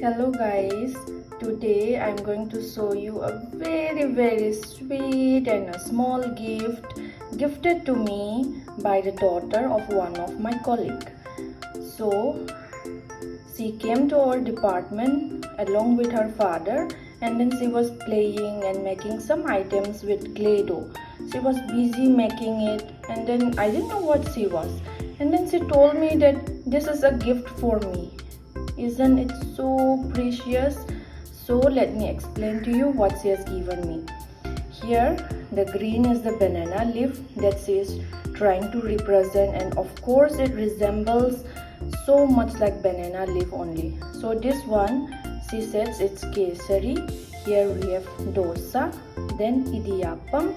Hello guys, today I'm going to show you a very sweet and a small gift gifted to me by the daughter of one of my colleague. So she came to our department along with her father, and then she was playing and making some items with clay dough. She was busy making it, and then I didn't know what she was, and then she told me that this is a gift for me. Isn't it so precious? So let me explain to you what she has given me. Here the green is the banana leaf that she is trying to represent, and of course it resembles so much like banana leaf only. So this one she says it's kesari. Here we have dosa, then idiyappam,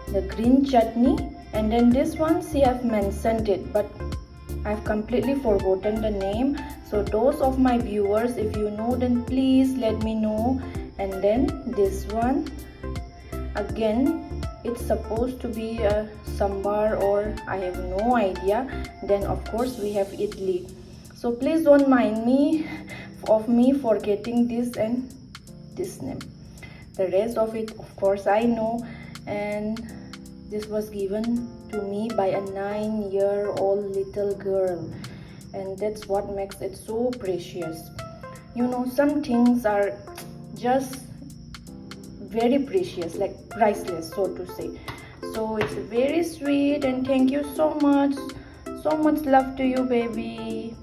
the green chutney, and then this one she have mentioned it, but I've completely forgotten the name. So those of my viewers, if you know, then please let me know. And then this one, again, it's supposed to be a sambar, or I have no idea. Then of course we have idli. So please don't mind me forgetting this and this name. The rest of it, of course, I know. And this was given to me by a 9-year-old little girl, and that's what makes it so precious. You know, some things are just very precious, like priceless, so to say. So it's very sweet, and thank you so much. So much love to you, baby.